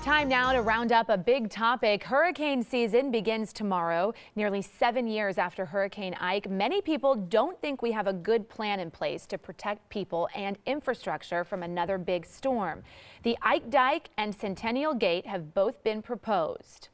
Time now to round up a big topic. Hurricane season begins tomorrow. Nearly 7 years after Hurricane Ike, many people don't think we have a good plan in place to protect people and infrastructure from another big storm. The Ike Dike and Centennial Gate have both been proposed.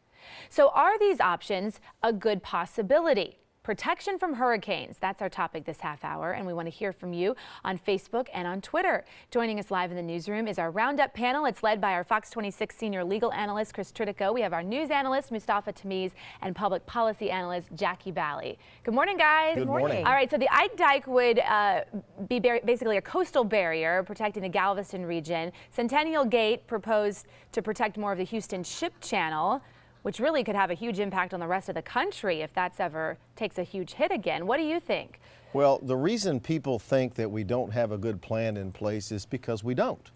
So are these options a good possibility? Protection from hurricanes, that's our topic this half hour, and we want to hear from you on Facebook and on Twitter. Joining us live in the newsroom is our Roundup panel. It's led by our Fox 26 senior legal analyst, Chris Tritico. We have our news analyst, Mustafa Tamiz, and public policy analyst, Jackie Bally. Good morning, guys. Good morning. All right, so the Ike Dike would be basically a coastal barrier protecting the Galveston region. Centennial Gate proposed to protect more of the Houston ship channel, which really could have a huge impact on the rest of the country if that's ever takes a huge hit again. What do you think? Well, the reason people think that we don't have a good plan in place is because we don't.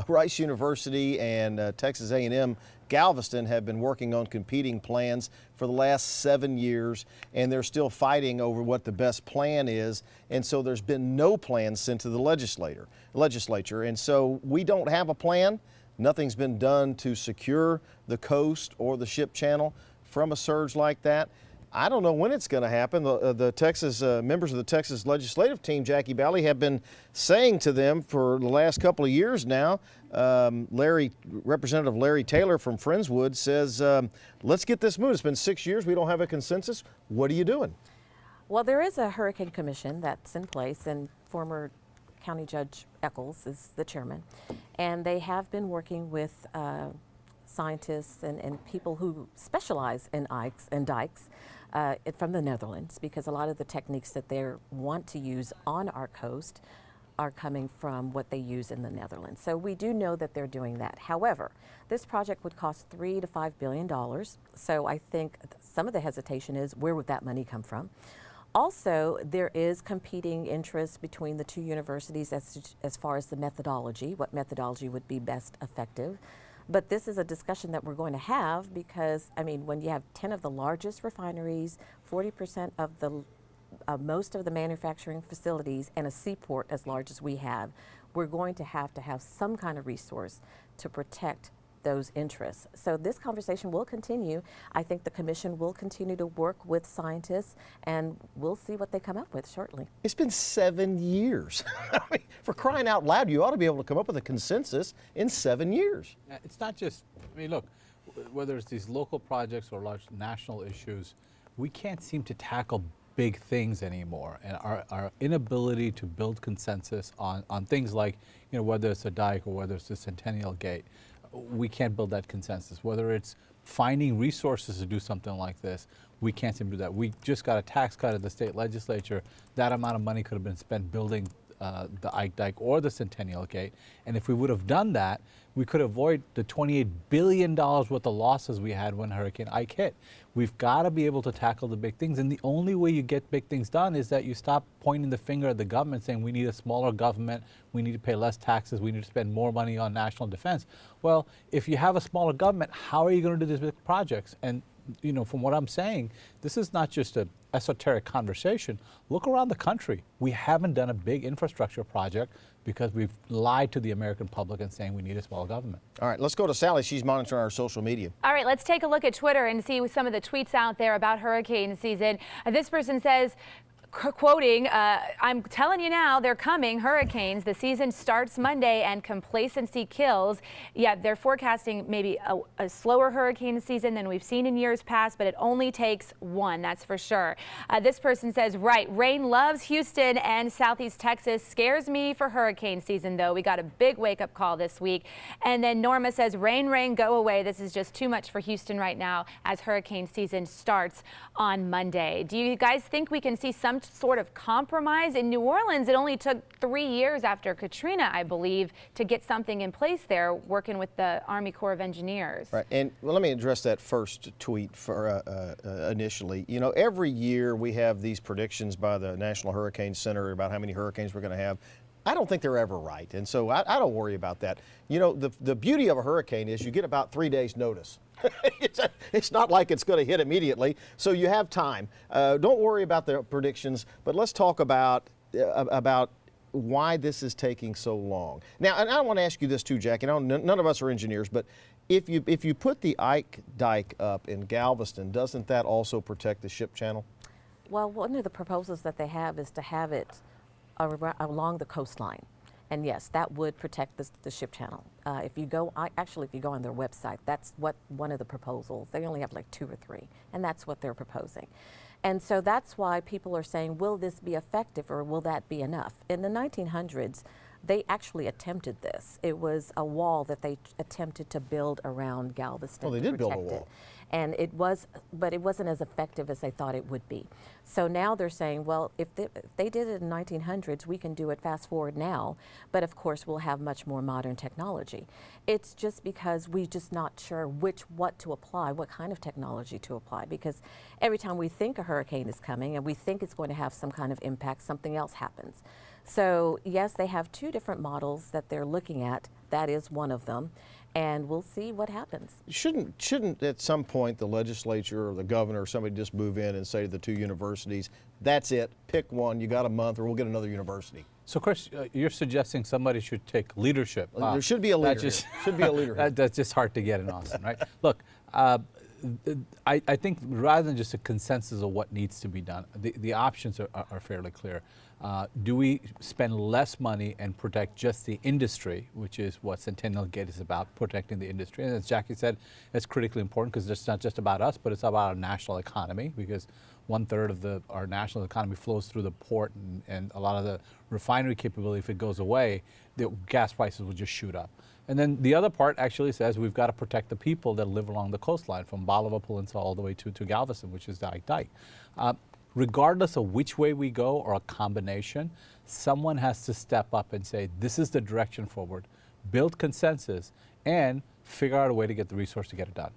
Rice University and Texas A&M Galveston have been working on competing plans for the last 7 years, and they're still fighting over what the best plan is. And so there's been no plan sent to the legislature. And so we don't have a plan. Nothing's been done to secure the coast or the ship channel from a surge like that. I don't know when it's going to happen. The Texas members of the Texas legislative team, Jackie Bally, have been saying to them for the last couple of years now. Representative Larry Taylor from Friendswood says, let's get this moved. It's been 6 years. We don't have a consensus. What are you doing? Well, there is a hurricane commission that's in place, and former County Judge Eccles is the chairman, and they have been working with scientists and people who specialize in Ikes and Dikes from the Netherlands, because a lot of the techniques that they want to use on our coast are coming from what they use in the Netherlands. So we do know that they're doing that. However, this project would cost $3 to $5 billion. So I think some of the hesitation is, where would that money come from? Also, there is competing interest between the two universities as far as the methodology, what methodology would be best effective. But this is a discussion that we're going to have because, I mean, when you have 10 of the largest refineries, 40% of the most of the manufacturing facilities, and a seaport as large as we have, we're going to have some kind of resource to protect those interests. So this conversation will continue. I think the commission will continue to work with scientists, and we'll see what they come up with shortly. It's been 7 years. I mean, for crying out loud, you ought to be able to come up with a consensus in 7 years. It's not just, I mean, look, whether it's these local projects or large national issues, we can't seem to tackle big things anymore, and our inability to build consensus on things like, you know, whether it's a dike or whether it's the Centennial Gate, we can't build that consensus. Whether it's finding resources to do something like this, we can't seem to do that. We just got a tax cut at the state legislature. That amount of money could have been spent building the Ike Dike or the Centennial Gate. And if we would have done that, we could avoid the $28 billion worth of losses we had when Hurricane Ike hit. We've got to be able to tackle the big things. And the only way you get big things done is that you stop pointing the finger at the government saying we need a smaller government, we need to pay less taxes, we need to spend more money on national defense. Well, if you have a smaller government, how are you going to do these big projects? And you know, from what I'm saying, this is not just an esoteric conversation. Look around the country. We haven't done a big infrastructure project because we've lied to the American public and saying we need a small government. All right, let's go to Sally. She's monitoring our social media. All right, let's take a look at Twitter and see some of the tweets out there about hurricane season. This person says, quoting, I'm telling you now, they're coming, hurricanes. The season starts Monday and complacency kills. Yeah, they're forecasting maybe a slower hurricane season than we've seen in years past, but it only takes one, that's for sure. This person says, right, rain loves Houston and Southeast Texas. Scares me for hurricane season, though. We got a big wake-up call this week. And then Norma says, rain, rain, go away. This is just too much for Houston right now as hurricane season starts on Monday. Do you guys think we can see some sort of compromise? In New Orleans, it only took 3 years after Katrina, I believe, to get something in place there, working with the Army Corps of Engineers. Right, and well, let me address that first tweet for initially. You know, every year we have these predictions by the National Hurricane Center about how many hurricanes we're going to have. I don't think they're ever right, and so I don't worry about that. You know, the beauty of a hurricane is you get about 3 days notice. It's not like it's going to hit immediately, so you have time. Don't worry about the predictions, but let's talk about why this is taking so long. Now, and I want to ask you this too, Jackie. None of us are engineers, but if you put the Ike Dike up in Galveston, doesn't that also protect the ship channel? Well, one of the proposals that they have is to have it along the coastline. And yes, that would protect the ship channel. If you go on their website, that's what one of the proposals. They only have like 2 or 3, and that's what they're proposing. And so that's why people are saying, will this be effective or will that be enough? In the 1900s, they actually attempted this. It was a wall that they attempted to build around Galveston. Well, they did build a wall. And but it wasn't as effective as they thought it would be. So now they're saying, well, if they did it in the 1900s, we can do it fast forward now, but of course we'll have much more modern technology. It's just because we're just not sure what to apply, what kind of technology to apply, because every time we think a hurricane is coming and we think it's going to have some kind of impact, something else happens. So yes, they have 2 different models that they're looking at. That is one of them. And we'll see what happens. Shouldn't at some point the legislature or the governor or somebody just move in and say to the 2 universities, that's it, pick one, you got a month, or we'll get another university? So, Chris, you're suggesting somebody should take leadership. There should be a leader. Should be a leader. That's just hard to get in Austin, right? Look, I think rather than just a consensus of what needs to be done, the options are fairly clear. Do we spend less money and protect just the industry, which is what Centennial Gate is about, protecting the industry? And as Jackie said, it's critically important because it's not just about us, but it's about our national economy, because 1/3 of our national economy flows through the port, and a lot of the refinery capability, if it goes away, the gas prices will just shoot up. And then the other part actually says we've got to protect the people that live along the coastline from Bolivar Peninsula all the way to Galveston, which is the Ike Dike. Regardless of which way we go or a combination, someone has to step up and say, this is the direction forward, build consensus, and figure out a way to get the resource to get it done.